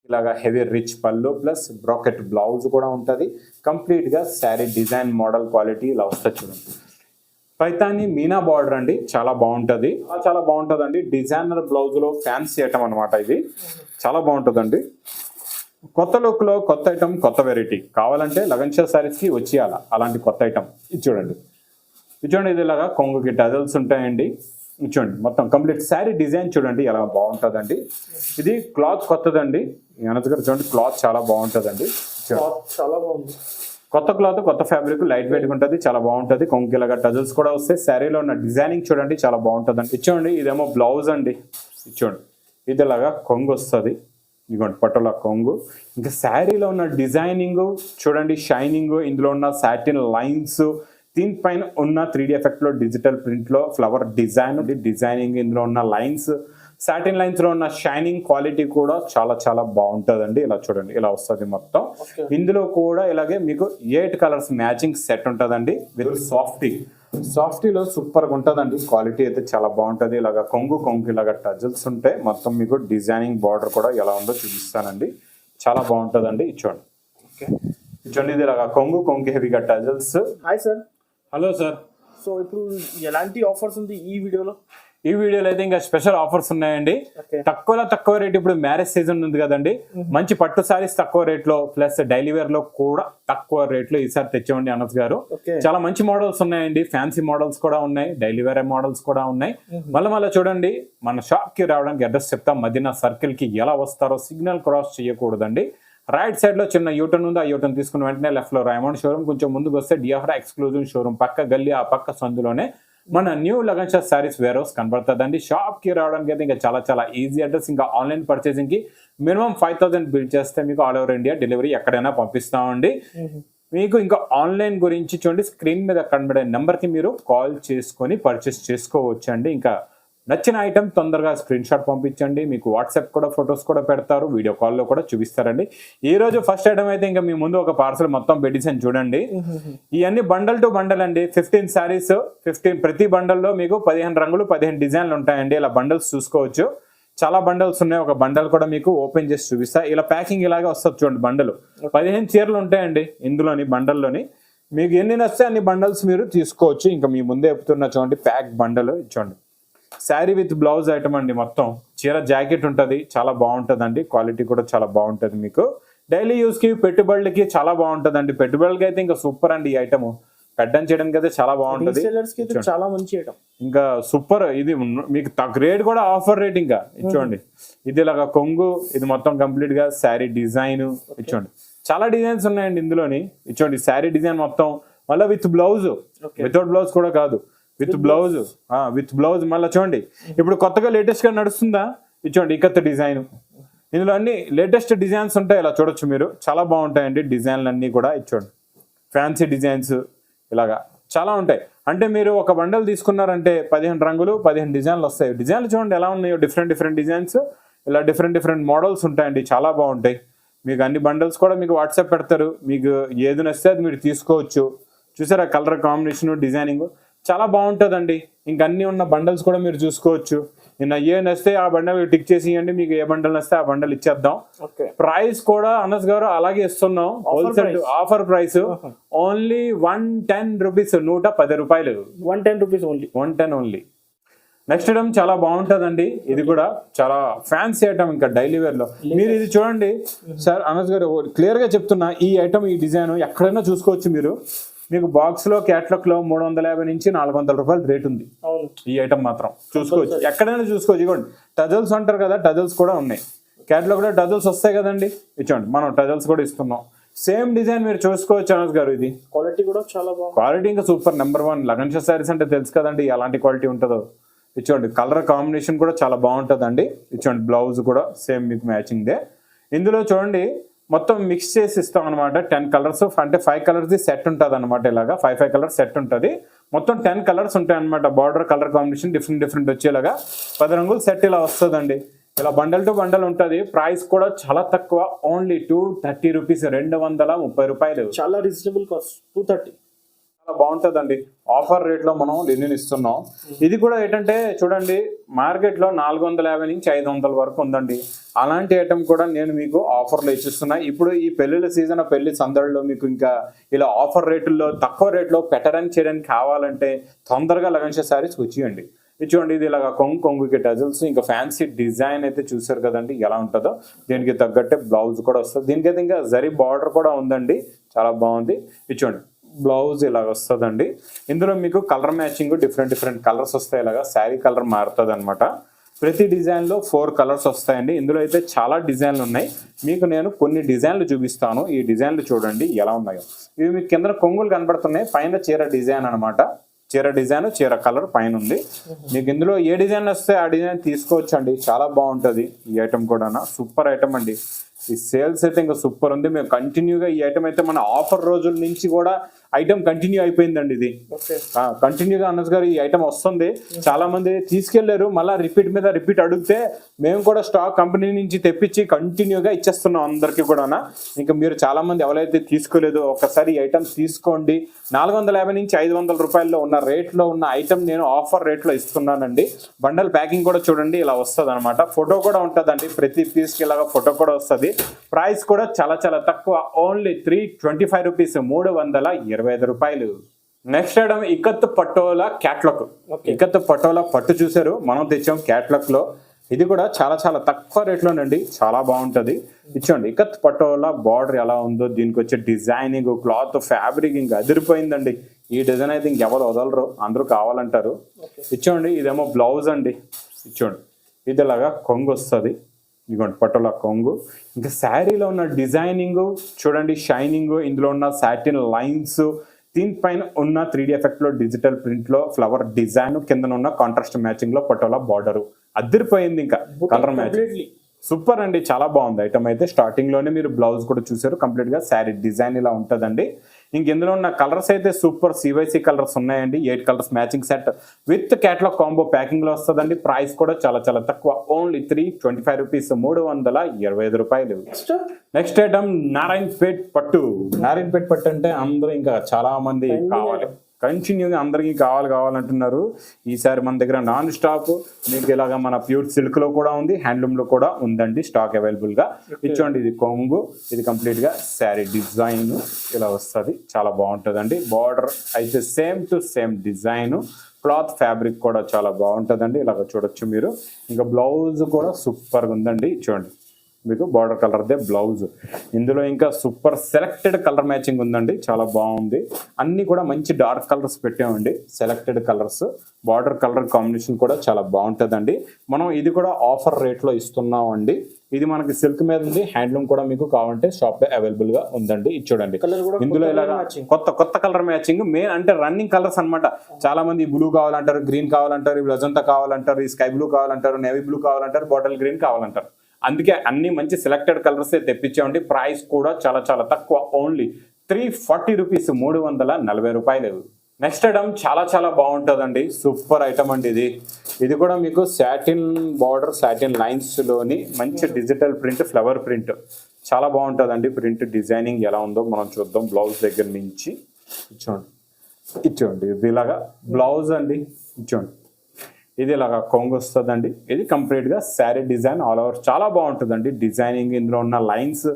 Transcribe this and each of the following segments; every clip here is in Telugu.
ఇలాగా హెవీ రిచ్ పళ్ళు ప్లస్ బ్రాకెట్ బ్లౌజ్ కూడా ఉంటుంది. కంప్లీట్గా శారీ డిజైన్ మోడల్ క్వాలిటీ ఇలా వస్తుంది చూడండి. పైతాని మీనా బార్డర్ అండి, చాలా బాగుంటుంది. చాలా బాగుంటుందండి. డిజైనర్ బ్లౌజ్లో ఫ్యాన్సీ ఐటమ్ అనమాట. ఇది చాలా బాగుంటుందండి. కొత్త లుక్లో కొత్త ఐటమ్, కొత్త వెరైటీ కావాలంటే లగన్షా శారీస్కి వచ్చేయాల. అలాంటి కొత్త ఐటమ్ ఇది చూడండి. ఇది చూడండి, ఇది ఇలాగా కొంగుకి టజల్స్ ఉంటాయండి. చూడండి మొత్తం కంప్లీట్ శారీ డిజైన్ చూడండి ఎలా బాగుంటుందండి. ఇది క్లాత్ కొత్తదండి. అనస్ గారు చూడండి, క్లాత్ చాలా బాగుంటుందండి. చాలా బాగుంది. కొత్త క్లాత్, కొత్త ఫ్యాబ్రిక్, లైట్ వెయిట్ ఉంటుంది, చాలా బాగుంటుంది. కొంగుకి ఇలాగా టజల్స్ కూడా వస్తాయి. శారీలో ఉన్న డిజైనింగ్ చూడండి చాలా బాగుంటుందండి. ఇచ్చోండి, ఇదేమో బ్లౌజ్ అండి. ఇచ్చోండి, ఇది ఇలాగా కొంగు వస్తుంది. ఇదిగోండి పట్టుల కొంగు. ఇంకా శారీలో ఉన్న డిజైనింగ్ చూడండి, షైనింగ్, ఇందులో ఉన్న సాటిన్ లైన్స్, దీనిపైన ఉన్న 3D ఎఫెక్ట్ లో డిజిటల్ ప్రింట్ లో ఫ్లవర్ డిజైనింగ్, ఇందులో ఉన్న లైన్స్, సాటిన్ లైన్స్ లో ఉన్న షైనింగ్ క్వాలిటీ కూడా చాలా చాలా బాగుంటుందండి. ఇలా చూడండి, ఇలా వస్తుంది మొత్తం. ఇందులో కూడా ఇలాగే మీకు 8 కలర్స్ మ్యాచింగ్ సెట్ ఉంటుందండి విత్ సాఫ్టీలో సూపర్ గా ఉంటుందండి. క్వాలిటీ అయితే చాలా బాగుంటుంది. ఇలాగా కొంగు ఇలాగా టజల్స్ ఉంటాయి. మొత్తం మీకు డిజైనింగ్ బార్డర్ కూడా ఎలా ఉందో చూపిస్తానండి. చాలా బాగుంటుందండి. చూడండి, చూడండి, ఇది ఇలాగా కొంగు హెవీగా tassels. Hi sir. Hello sir. So ఇప్పుడు ఎలాంటి ఆఫర్స్ ఉంది ఈ వీడియోలో? ఈ వీడియోలో అయితే ఇంకా స్పెషల్ ఆఫర్స్ ఉన్నాయండి. తక్కువ రేట్. ఇప్పుడు మ్యారేజ్ సీజన్ ఉంది కదండి, మంచి పట్టు సారీస్ తక్కువ రేట్ లో ప్లస్ డైలీ వేర్ లో కూడా తక్కువ రేట్ లో ఈసారి తెచ్చామండి అనస్ గారు. చాలా మంచి మోడల్స్ ఉన్నాయండి. ఫ్యాన్సీ మోడల్స్ కూడా ఉన్నాయి, డైలీ వేర్ మోడల్స్ కూడా ఉన్నాయి. మళ్ళీ చూడండి, మన షాప్ కి రావడానికి అడ్రస్ చెప్తాం. మదీనా సర్కిల్ కి ఎలా వస్తారో సిగ్నల్ క్రాస్ చేయకూడదండి. రైట్ సైడ్ లో చిన్న యూటర్న్ ఉంది. ఆ యూటర్న్ తీసుకున్న వెంటనే లెఫ్ట్ లో రైమండ్ షోరూమ్, కొంచెం ముందుకు వస్తే డిఆఫ్రా ఎక్స్క్లూజివ్ షోరూమ్ పక్క గల్లీ, ఆ పక్క సందులోనే మన new Lagansha sarees warehouse కనబడుతుందండి. షాప్ కి రావడానికి అయితే ఇంకా చాలా చాలా ఈజీ అడ్రస్. ఇంకా ఆన్లైన్ పర్చేసింగ్ కి మినిమం 5000 బిల్ చేస్తే మీకు ఆల్ ఓవర్ ఇండియా డెలివరీ ఎక్కడైనా పంపిస్తామండి. మీకు ఇంకా ఆన్లైన్ గురించి చూడండి, స్క్రీన్ మీద కనబడే నెంబర్ కి మీరు కాల్ చేసుకొని పర్చేస్ చేసుకోవచ్చు అండి. ఇంకా నచ్చిన ఐటమ్ తొందరగా స్క్రీన్ షాట్ పంపించండి. మీకు వాట్సాప్ కూడా ఫొటోస్ కూడా పెడతారు, వీడియో కాల్లో కూడా చూపిస్తారండి. ఈ రోజు ఫస్ట్ ఐటమ్ అయితే ఇంకా మీ ముందు ఒక పార్సల్ మొత్తం పెట్టేసాను చూడండి. ఇవన్నీ బండల్ టు బండల్ అండి. 15 శారీస్, 15 ప్రతి బండల్లో మీకు 15 రంగులు, 15 డిజైన్లు ఉంటాయండి. ఇలా బండల్స్ చూసుకోవచ్చు. చాలా బండల్స్ ఉన్నాయి. ఒక బండల్ కూడా మీకు ఓపెన్ చేసి చూపిస్తా. ఇలా ప్యాకింగ్ ఇలాగే వస్తుంది చూడండి. బండలు 15 చీరలు ఉంటాయండి ఇందులోని బండల్లోని. మీకు ఎన్ని నచ్చితే అన్ని బండల్స్ మీరు తీసుకోవచ్చు. ఇంకా మీ ముందే చెప్తున్నా చూడండి, ప్యాక్ బండల్ చూడండి. శారీ విత్ బ్లౌజ్ ఐటమ్ అండి. మొత్తం చీర జాకెట్ ఉంటుంది, చాలా బాగుంటుందండి. క్వాలిటీ కూడా చాలా బాగుంటుంది. మీకు డైలీ యూస్ కి, పెట్టుబడులకి చాలా బాగుంటుందండి. పెట్టుబడులకి అయితే ఇంకా సూపర్ అండి. ఈ ఐటమ్ కట్టన్ చేయడానికి అయితే చాలా బాగుంటుంది. చాలా మంచి ఐటమ్, ఇంకా సూపర్. ఇది మీకు రేట్ కూడా ఆఫర్ రేట్. ఇంకా ఇచ్చోండి, ఇది ఇలాగా కొంగు, ఇది మొత్తం కంప్లీట్ గా శారీ డిజైన్. ఇచ్చోండి, చాలా డిజైన్స్ ఉన్నాయండి ఇందులోని. ఇచ్చోండి, శారీ డిజైన్ మొత్తం మళ్ళీ విత్ బ్లౌజ్, వితౌట్ బ్లౌజ్ కూడా కాదు, విత్ బ్లౌజ్. మళ్ళీ చూడండి, ఇప్పుడు కొత్తగా లేటెస్ట్ గా నడుస్తుందా, ఇచ్చోండి ఇకత్ డిజైన్. ఇందులో అన్ని లేటెస్ట్ డిజైన్స్ ఉంటాయి. ఇలా చూడొచ్చు మీరు, చాలా బాగుంటాయండి డిజైన్లు అన్ని కూడా. ఇచ్చోండి, ఫ్యాన్సీ డిజైన్స్ ఇలాగా చాలా ఉంటాయి. అంటే మీరు ఒక బండల్ తీసుకున్నారంటే 15 రంగులు, 15 డిజైన్లు వస్తాయి. డిజైన్లు చూడండి ఎలా ఉన్నాయో, డిఫరెంట్ డిజైన్స్, ఇలా డిఫరెంట్ మోడల్స్ ఉంటాయండి. చాలా బాగుంటాయి. మీకు అన్ని బండల్స్ కూడా మీకు వాట్సాప్ పెడతారు. మీకు ఏది నచ్చితే అది మీరు తీసుకోవచ్చు. చూసారా, కలర్ కాంబినేషన్, డిజైనింగ్ చాలా బాగుంటుందండి. ఇంకా అన్ని ఉన్న బండల్స్ కూడా మీరు చూసుకోవచ్చు. నిన్న ఏ నస్తే ఆ బండల్ టిక్ చేసి ఇవ్వండి, మీకు ఏ బండల్ నస్తే ఆ బండల్ ఇచ్చేద్దాం. ప్రైస్ కూడా అనస్ గారు అలాగే ఇస్తున్నాం. Wholesale offer price only 110 rupees, 110 రూపాయలు. 110 rupees only, 110 only. Next item చాలా బాగుంటుందండి. ఇది కూడా చాలా ఫ్యాన్సీ ఐటమ్. ఇంకా డైలీ వేర్ లో మీరు ఇది చూడండి సార్. అనస్ గారు క్లియర్ గా చెప్తున్నా, ఈ ఐటమ్, ఈ డిజైన్ ఎక్కడైనా చూసుకోవచ్చు మీరు. మీకు బాక్స్ లో, క్యాట్లాగ్ లో 350 నుంచి 400 రూపాయలు రేట్ ఉంది. ఈ ఐటమ్ మాత్రం చూసుకోవచ్చు, ఎక్కడైనా చూసుకోవచ్చు. ఇవ్వండి, టజల్స్ అంటారు కదా, టజల్స్ కూడా ఉన్నాయి. క్యాట్లాగ్ లో టజల్స్ వస్తాయి కదండి, ఇచ్చోండి మనం టజల్స్ కూడా ఇస్తున్నాం. సేమ్ డిజైన్ మీరు చూసుకోవచ్చు అనస్ గారు. ఇది క్వాలిటీ కూడా చాలా బాగుంది. క్వాలిటీ ఇంకా సూపర్, నెంబర్ 1. లగన్షా శారీస్ అంటే తెలుసు కదండి ఎలాంటి క్వాలిటీ ఉంటుందో. ఇచ్చోండి, కలర్ కాంబినేషన్ కూడా చాలా బాగుంటుందండి. ఇచ్చోండి, బ్లౌజ్ కూడా సేమ్ మీకు మ్యాచింగ్ దే. ఇందులో చూడండి మొత్తం మిక్స్ చేసి ఇస్తాం అనమాట. 10 కలర్స్, అంటే 5 కలర్స్ సెట్ ఉంటుంది అనమాట. ఇలాగా 5 కలర్స్ సెట్ ఉంటుంది. మొత్తం 10 కలర్స్ ఉంటాయి అనమాట. బార్డర్ కలర్ కాంబినేషన్ డిఫరెంట్ వచ్చేలాగా 10 రంగులు సెట్ ఇలా వస్తుందండి. ఇలా బండల్ టు బండల్ ఉంటుంది. ప్రైస్ కూడా చాలా తక్కువ, ఓన్లీ 230 రూపీస్, 230 రూపాయలు. చాలా రీజనబుల్ కాస్ట్, 230. బాగుంటదండి. ఆఫర్ రేట్ లో మనం లినిన్ ఇస్తున్నాం. ఇది కూడా ఏంటంటే చూడండి, మార్కెట్ లో 450 నుంచి 500 వరకు ఉందండి. అలాంటి ఐటమ్ కూడా నేను మీకు ఆఫర్ లో ఇచ్చిస్తున్నా. ఇప్పుడు ఈ పెళ్లిళ్ళ సీజన్, పెళ్లి సందడిలో మీకు ఇంకా ఇలా ఆఫర్ రేట్లలో తక్కువ రేట్లో పెట్టడానికి చేయడానికి కావాలంటే తొందరగా లగన్షా శారీస్ వచ్చేయండి. ఇది చూడండి, ఇది ఇలాగా కొంగుకి టజల్స్, ఇంకా ఫ్యాన్సీ డిజైన్ అయితే చూసారు కదండి ఎలా ఉంటుందో. దీనికి తగ్గట్టే బ్లౌజ్ కూడా వస్తుంది. దీనికైతే ఇంకా జరీ బార్డర్ కూడా ఉందండి, చాలా బాగుంది. ఇది చూడండి, బ్లౌజ్ ఇలాగ వస్తుందండి. ఇందులో మీకు కలర్ మ్యాచింగ్ డిఫరెంట్ కలర్స్ వస్తాయి. ఇలాగా శారీ కలర్ మారుతుంది అనమాట. ప్రతి డిజైన్ లో 4 కలర్స్ వస్తాయండి. ఇందులో అయితే చాలా డిజైన్లు ఉన్నాయి. మీకు నేను కొన్ని డిజైన్లు చూపిస్తాను. ఈ డిజైన్లు చూడండి ఎలా ఉన్నాయో. ఇవి మీకు కింద కొంగులు కనబడుతున్నాయి, పైన చీర డిజైన్ అనమాట. చీర డిజైన్, చీర కలర్ పైన ఉంది. మీకు ఇందులో ఏ డిజైన్ వస్తే ఆ డిజైన్ తీసుకోవచ్చు అండి. చాలా బాగుంటుంది ఈ ఐటమ్ కూడా, సూపర్ ఐటమ్ అండి. ఈ సేల్స్ అయితే ఇంకా సూపర్ ఉంది. మేము కంటిన్యూగా ఈ ఐటమ్ అయితే మన ఆఫర్ రోజుల నుంచి కూడా ఐటమ్ కంటిన్యూ అయిపోయిందండి. ఇది కంటిన్యూగా అనస్ గారు ఈ ఐటమ్ వస్తుంది. చాలా మంది తీసుకెళ్లారు, మళ్ళీ రిపీట్ అడిగితే మేము కూడా స్టాక్ కంపెనీ నుంచి తెప్పించి కంటిన్యూగా ఇచ్చేస్తున్నాం అందరికి కూడా. ఇంకా మీరు చాలా మంది ఎవరైతే తీసుకోలేదో ఒక్కసారి ఈ ఐటమ్ తీసుకోండి. 450 నుంచి 500 రూపాయల్లో ఉన్న రేట్లో ఉన్న ఐటమ్ నేను ఆఫర్ రేట్లో ఇస్తున్నానండి. బండల్ ప్యాకింగ్ కూడా చూడండి ఇలా వస్తుంది అనమాట. ఫోటో కూడా ఉంటుందండి, ప్రతి పీస్కి ఇలాగా ఫోటో కూడా వస్తుంది. ప్రైస్ కూడా చాలా తక్కువ, ఓన్లీ 325 రూపీస్, 325 రూపాయలు. Next item ikat patola catalogue. Ikat patola పట్టు చూసారు, మనం తెచ్చాం క్యాట్లాగ్ లో. ఇది కూడా చాలా తక్కువ రేట్లోనండి, చాలా బాగుంటది. ఇచ్చోండి, ఇకత్ పటోలా బార్డర్ ఎలా ఉందో, దీనికి వచ్చే డిజైనింగ్, క్లాత్, ఫ్యాబ్రిక్ ఇంకా అదిరిపోయిందండి. ఈ డిజైన్ అయితే ఇంకెవరు వదలరు, అందరూ కావాలంటారు. ఇచ్చోండి, ఇదేమో బ్లౌజ్ అండి. ఇచ్చోండి, ఇది ఇలాగా కొంగు వస్తుంది. ఇదిగోండి పటోలా కొంగు. ఇంకా శారీలో ఉన్న డిజైనింగ్ చూడండి, షైనింగ్, ఇందులో ఉన్న సాటిన్ లైన్స్, దీనిపైన ఉన్న 3D ఎఫెక్ట్ లో డిజిటల్ ప్రింట్ లో ఫ్లవర్ డిజైన్, కింద ఉన్న కాంట్రాస్ట్ మ్యాచింగ్ లో పటోలా బార్డర్ అదిరిపోయింది. ఇంకా కలర్ మ్యాచింగ్ సూపర్ అండి, చాలా బాగుంది ఐటమ్ అయితే. స్టార్టింగ్ లోనే మీరు బ్లౌజ్ కూడా చూసారు, కంప్లీట్ గా శారీ డిజైన్ ఇలా ఉంటదండి. ఇంక ఇందులో ఉన్న కలర్స్ అయితే సూపర్ CYC కలర్స్ ఉన్నాయండి. 8 colours matching set with catalogue combo packing లో వస్తుందండి. ప్రైస్ కూడా చాలా తక్కువ, ఓన్లీ 325 రూపీస్, 325 రూపాయలు. నెక్స్ట్ ఐటమ్ నారాయణపేట్ పట్టు. నారాయణపేట్ పట్టు అంటే అందరూ ఇంకా చాలా మంది కావాలి, కంటిన్యూగా అందరికీ కావాలంటున్నారు. ఈసారి మన దగ్గర నాన్ స్టాప్ మీకు ఇలాగా మన ప్యూర్ సిల్క్ లో కూడా ఉంది, హ్యాండ్లూమ్ లో కూడా ఉందండి స్టాక్ అవైలబుల్ గా. ఇచ్చోండి, ఇది కొంగు, ఇది కంప్లీట్ గా శారీ డిజైన్ ఇలా వస్తుంది, చాలా బాగుంటుందండి. బార్డర్ అయితే same to same design, cloth fabric కూడా చాలా బాగుంటుందండి. ఇలాగ చూడొచ్చు మీరు. ఇంకా బ్లౌజ్ కూడా సూపర్గా ఉందండి. చూడండి, మీకు బార్డర్ కలర్దే బ్లౌజ్. ఇందులో ఇంకా సూపర్ సెలెక్టెడ్ కలర్ మ్యాచింగ్ ఉందండి, చాలా బాగుంది. అన్ని కూడా మంచి డార్క్ కలర్స్ పెట్టామండి, selected colours. Border colour combination కూడా చాలా బాగుంటుందండి. మనం ఇది కూడా ఆఫర్ రేట్లో ఇస్తున్నామండి. ఇది మనకి సిల్క్ మీద ఉంది, హ్యాండ్లూమ్ కూడా మీకు కావాలంటే షాప్ లో అవైలబుల్ గా ఉందండి. ఇది చూడండి, ఇందులో ఇలాగా కొత్త కలర్ మ్యాచింగ్, మెయిన్ అంటే రన్నింగ్ కలర్స్ అన్నమాట. చాలా మంది బ్లూ కావాలంటారు, గ్రీన్ కావాలంటారు, అజంతా కావాలంటారు, ఈ స్కై బ్లూ కావాలంటారు, నేవీ బ్లూ కావాలంటారు, బాటిల్ గ్రీన్ కావాలంటారు. అందుకే అన్ని మంచి సెలెక్టెడ్ కలర్స్ తెప్పించామండి. ప్రైస్ కూడా చాలా తక్కువ, ఓన్లీ 340 రూపీస్, 340 రూపాయలు. నెక్స్ట్ ఐటమ్ చాలా బాగుంటుందండి, సూపర్ ఐటమ్ అండి. ఇది కూడా మీకు సాటిన్ బార్డర్, సాటిన్ లైన్స్ లోని మంచి డిజిటల్ ప్రింట్, ఫ్లవర్ ప్రింట్, చాలా బాగుంటుందండి. ప్రింట్ డిజైనింగ్ ఎలా ఉందో మనం చూద్దాం. బ్లౌజ్ దగ్గర నుంచి ఇచ్చోండి, ఇది ఇలాగా బ్లౌజ్ అండి. ఇచ్చోండి, ఇది ఇలాగా కొంగు వస్తుందండి. ఇది కంప్లీట్ గా శారీ డిజైన్ ఆల్ ఓవర్, చాలా బాగుంటుందండి డిజైనింగ్. ఇందులో ఉన్న లైన్స్,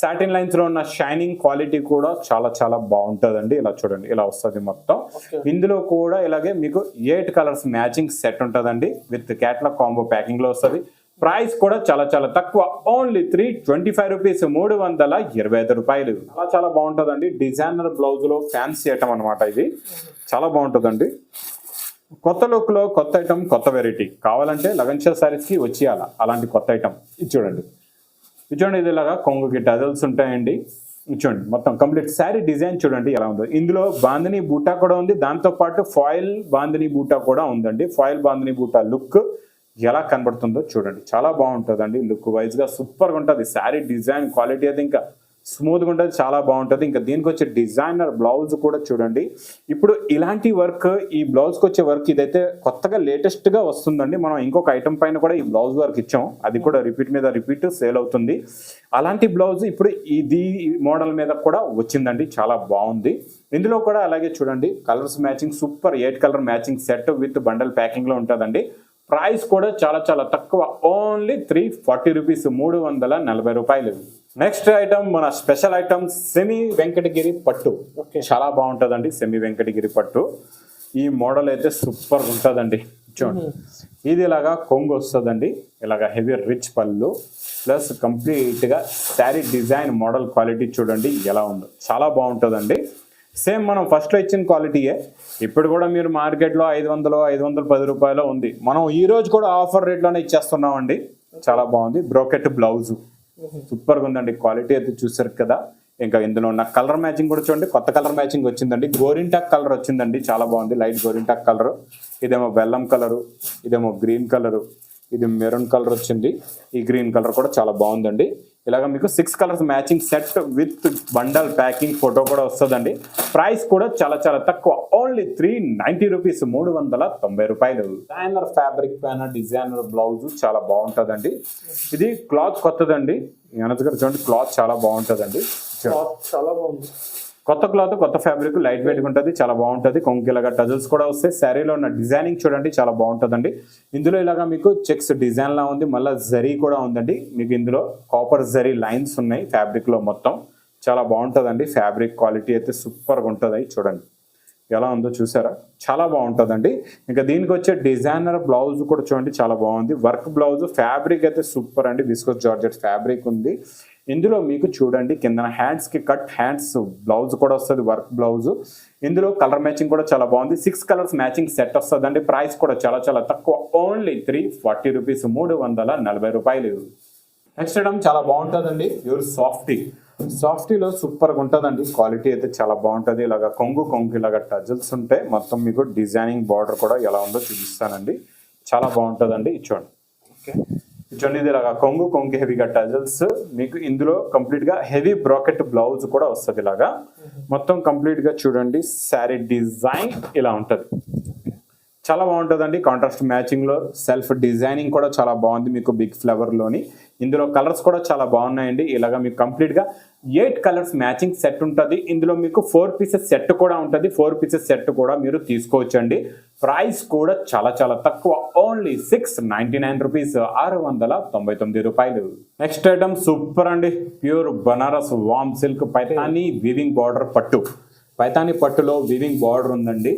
సాటిన్ లైన్స్ లో ఉన్న షైనింగ్ క్వాలిటీ కూడా చాలా బాగుంటుందండి. ఇలా చూడండి, ఇలా వస్తుంది మొత్తం. ఇందులో కూడా ఇలాగే మీకు 8 కలర్స్ మ్యాచింగ్ సెట్ ఉంటుందండి, విత్ క్యాటలాగ్ కాంబో ప్యాకింగ్ లో వస్తుంది. ప్రైస్ కూడా చాలా తక్కువ, ఓన్లీ 325 రూపీస్, 325 రూపాయలు. చాలా బాగుంటుందండి. డిజైనర్ బ్లౌజ్ లో ఫ్యాన్సీ ఐటమ్ అనమాట. ఇది చాలా బాగుంటుందండి. కొత్త లుక్ లో కొత్త ఐటమ్, కొత్త వెరైటీ కావాలంటే లగన్షా శారీస్ కి వచ్చేయాల అలాంటి కొత్త ఐటమ్. ఇది చూడండి, ఇది ఇలాగా కొంగుకి టజల్స్ ఉంటాయండి. చూడండి, మొత్తం కంప్లీట్ శారీ డిజైన్ చూడండి ఎలా ఉందో. ఇందులో బాందిని బూటా కూడా ఉంది, దాంతో పాటు ఫాయిల్ బాందిని బూటా కూడా ఉందండి. ఫాయిల్ బాందిని బూటా లుక్ ఎలా కనబడుతుందో చూడండి, చాలా బాగుంటుందండి. లుక్ వైజ్ గా సూపర్ గా ఉంటుంది. శారీ డిజైన్ క్వాలిటీ అయితే ఇంకా స్మూత్ గా ఉంటుంది, చాలా బాగుంటుంది. ఇంకా దీనికి వచ్చే డిజైనర్ బ్లౌజ్ కూడా చూడండి. ఇప్పుడు ఇలాంటి వర్క్, ఈ బ్లౌజ్ కి వచ్చే వర్క్ ఇదైతే కొత్తగా లేటెస్ట్ గా వస్తుందండి. మనం ఇంకొక ఐటమ్ పైన కూడా ఈ బ్లౌజ్ వర్క్ ఇచ్చాం, అది కూడా రిపీట్ మీద రిపీట్ సేల్ అవుతుంది. అలాంటి బ్లౌజ్ ఇప్పుడు ఇది మోడల్ మీద కూడా వచ్చిందండి, చాలా బాగుంది. ఇందులో కూడా అలాగే చూడండి, colours matching super 8 colour matching set with bundle packing లో ఉంటుందండి. ప్రైస్ కూడా చాలా చాలా తక్కువ, ఓన్లీ 340 రూపీస్, 340 రూపాయలు. నెక్స్ట్ ఐటమ్ మన స్పెషల్ ఐటమ్ సెమీ వెంకటగిరి పట్టు. చాలా బాగుంటుందండి సెమీ వెంకటగిరి పట్టు. ఈ మోడల్ అయితే సూపర్ ఉంటుందండి. చూడండి, ఇది ఇలాగా కొంగు వస్తుందండి, ఇలాగా హెవీ రిచ్ పళ్ళు ప్లస్ కంప్లీట్ గా శారీ డిజైన్ మోడల్ క్వాలిటీ చూడండి ఎలా ఉందో, చాలా బాగుంటుందండి. సేమ్ మనం ఫస్ట్ లో ఇచ్చిన క్వాలిటీయే, ఇప్పుడు కూడా మీరు మార్కెట్లో 500, 510 రూపాయలు ఉంది. మనం ఈ రోజు కూడా ఆఫర్ రేట్ లోనే ఇచ్చేస్తున్నామండి. చాలా బాగుంది. బ్రోకెట్ బ్లౌజ్ సూపర్ గా ఉందండి, క్వాలిటీ అయితే చూసారు కదా. ఇంకా ఇందులో ఉన్న కలర్ మ్యాచింగ్ కూడా చూడండి, కొత్త కలర్ మ్యాచింగ్ వచ్చిందండి. గోరింటాక్ కలర్ వచ్చిందండి, చాలా బాగుంది. లైట్ గోరింటాక్ కలర్, ఇదేమో బెల్లం కలరు, ఇదేమో గ్రీన్ కలరు, ఇది మెరూన్ కలర్ వచ్చింది. ఈ గ్రీన్ కలర్ కూడా చాలా బాగుందండి. ఇలాగ మీకు 6 colours matching set with bundle packing photo కూడా వస్తుందండి. ప్రైస్ కూడా చాలా చాలా తక్కువ, ఓన్లీ 390 రూపీస్, 390 రూపాయలు. డిజైనర్ ఫ్యాబ్రిక్ పైన డిజైనర్ బ్లౌజ్ చాలా బాగుంటుందండి. ఇది క్లాత్ కొత్తదండి, వెనక చూడండి, క్లాత్ చాలా బాగుంటుందండి. చాలా బాగుంది. కొత్త క్లాత్, కొత్త ఫ్యాబ్రిక్, లైట్ వెయిట్ ఉంటుంది, చాలా బాగుంటుంది. కొంకిలాగా టజల్స్ కూడా వస్తాయి. శారీలో ఉన్న డిజైనింగ్ చూడండి, చాలా బాగుంటుందండి. ఇందులో ఇలాగా మీకు చెక్స్ డిజైన్ లా ఉంది, మళ్ళీ జరీ కూడా ఉందండి. మీకు ఇందులో కాపర్ జరీ లైన్స్ ఉన్నాయి ఫ్యాబ్రిక్ లో మొత్తం, చాలా బాగుంటుందండి. ఫ్యాబ్రిక్ క్వాలిటీ అయితే సూపర్ గా ఉంటుంది. చూడండి ఎలా ఉందో చూసారా, చాలా బాగుంటుందండి. ఇంకా దీనికి వచ్చే డిజైనర్ బ్లౌజ్ కూడా చూడండి, చాలా బాగుంది. వర్క్ బ్లౌజ్, ఫ్యాబ్రిక్ అయితే సూపర్ అండి, విస్కోస్ జార్జెట్ ఫ్యాబ్రిక్ ఉంది. ఇందులో మీకు చూడండి కింద హ్యాండ్స్ కి కట్ హ్యాండ్స్ బ్లౌజ్ కూడా వస్తుంది, వర్క్ బ్లౌజ్. ఇందులో కలర్ మ్యాచింగ్ కూడా చాలా బాగుంది. 6 కలర్స్ మ్యాచింగ్ సెట్ వస్తుందండి. ప్రైస్ కూడా చాలా చాలా తక్కువ, ఓన్లీ 340 రూపీస్, 340 రూపాయలు. నెక్స్ట్ ఐటమ్ చాలా బాగుంటుందండి, ప్యూర్ సాఫ్టీలో సూపర్ గా ఉంటుందండి. క్వాలిటీ అయితే చాలా బాగుంటుంది. ఇలాగా కొంగు ఇలాగా టజల్స్ ఉంటాయి. మొత్తం మీకు డిజైనింగ్ బార్డర్ కూడా ఎలా ఉందో చూపిస్తానండి, చాలా బాగుంటుందండి. చూడండి, చూడండి, ఇది ఇలాగా కొంగు హెవీగా టజల్స్. మీకు ఇందులో కంప్లీట్ గా హెవీ బ్రాకెట్ బ్లౌజ్ కూడా వస్తుంది. ఇలాగా మొత్తం కంప్లీట్ గా చూడండి, శారీ డిజైన్ ఇలా ఉంటది, చాలా బాగుంటుందండి. కాంట్రాస్ట్ మ్యాచింగ్ లో సెల్ఫ్ డిజైనింగ్ కూడా చాలా బాగుంది మీకు బిగ్ ఫ్లవర్ లోని. ఇందులో కలర్స్ కూడా చాలా బాగున్నాయండి. ఇలాగా మీకు కంప్లీట్ గా 8 కలర్స్ మ్యాచింగ్ సెట్ ఉంటుంది. ఇందులో మీకు 4 పీసెస్ సెట్ కూడా ఉంటుంది. 4 పీసెస్ సెట్ కూడా మీరు తీసుకోవచ్చండి. ప్రైస్ కూడా చాలా చాలా తక్కువ, ఓన్లీ 699 రూపీస్, 699 రూపాయలు. నెక్స్ట్ ఐటమ్ సూపర్ అండి, ప్యూర్ బనారస్ వామ్ సిల్క్ పైతానీ వీవింగ్ బార్డర్ పట్టు. పైతానీ పట్టులో వీవింగ్ బార్డర్ ఉందండి.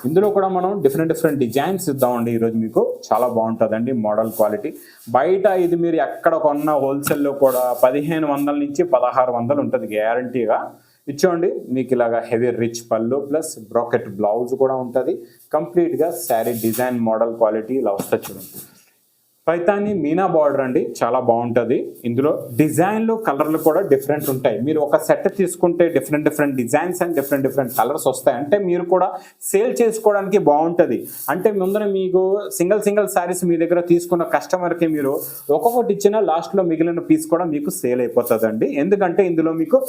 ఇందులో కూడా మనం డిఫరెంట్ డిజైన్స్ ఇద్దామండి ఈరోజు మీకు, చాలా బాగుంటుందండి మోడల్ క్వాలిటీ. బయట ఇది మీరు ఎక్కడ కొన్న హోల్సేల్లో కూడా 1500 నుంచి 1600 ఉంటుంది గ్యారంటీగా. ఇచ్చోండి మీకు ఇలాగా హెవీ రిచ్ పళ్ళు ప్లస్ బ్రాకెట్ బ్లౌజ్ కూడా ఉంటుంది. కంప్లీట్గా శారీ డిజైన్ మోడల్ క్వాలిటీ ఇలా వస్తుంది. చూడండి, పైతాని మీనా బార్డర్ అండి, చాలా బాగుంటుంది. ఇందులో డిజైన్లు కలర్లు కూడా డిఫరెంట్ ఉంటాయి. మీరు ఒక సెట్ తీసుకుంటే different designs and different colours వస్తాయి. అంటే మీరు కూడా సేల్ చేసుకోవడానికి బాగుంటుంది. అంటే ముందర మీకు సింగిల్ సారీస్ మీ దగ్గర తీసుకున్న కస్టమర్కి మీరు ఒక్కొక్కటి ఇచ్చిన లాస్ట్లో మిగిలిన పీస్ కూడా మీకు సేల్ అయిపోతుందండి. ఎందుకంటే ఇందులో మీకు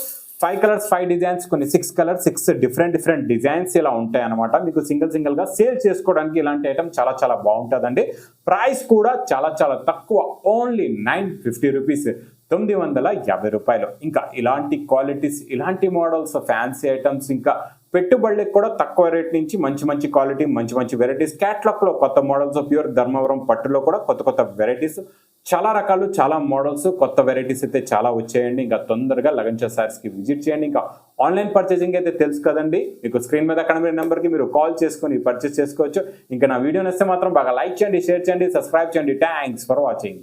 5 కలర్స్ 5 డిజైన్స్, కొన్ని 6 కలర్స్ 6 డిఫరెంట్ డిజైన్స్ ఇలా ఉంటాయి అనమాట. మీకు సింగిల్ గా సేల్ చేసుకోవడానికి ఇలాంటి ఐటమ్ చాలా చాలా బాగుంటుందండి. ప్రైస్ కూడా చాలా చాలా తక్కువ, ఓన్లీ 950 రూపీస్, 950 రూపాయలు. ఇంకా ఇలాంటి క్వాలిటీస్, ఇలాంటి మోడల్స్, ఫ్యాన్సీ ఐటమ్స్, ఇంకా పెట్టుబడులకు కూడా తక్కువ రేట్ నుంచి మంచి క్వాలిటీ, మంచి వెరైటీస్, క్యాట్లాగ్ లో కొత్త మోడల్స్, ప్యూర్ ధర్మవరం పట్టులో కూడా కొత్త వెరైటీస్, చాలా రకాలు, చాలా మోడల్స్, కొత్త వెరైటీస్ అయితే చాలా వచ్చాయండి. ఇంకా తొందరగా లగన్ సారీస్ కి విజిట్ చేయండి. ఇంకా ఆన్లైన్ పర్చేసింగ్ అయితే తెలుసు కదండి, మీకు స్క్రీన్ మీద కనబడే నెంబర్ కి మీరు కాల్ చేసుకొని పర్చేస్ చేసుకోవచ్చు. ఇంకా నా వీడియో నచ్చితే మాత్రం బాగా లైక్ చేయండి, షేర్ చేయండి, సబ్స్క్రైబ్ చేయండి. Thanks for watching.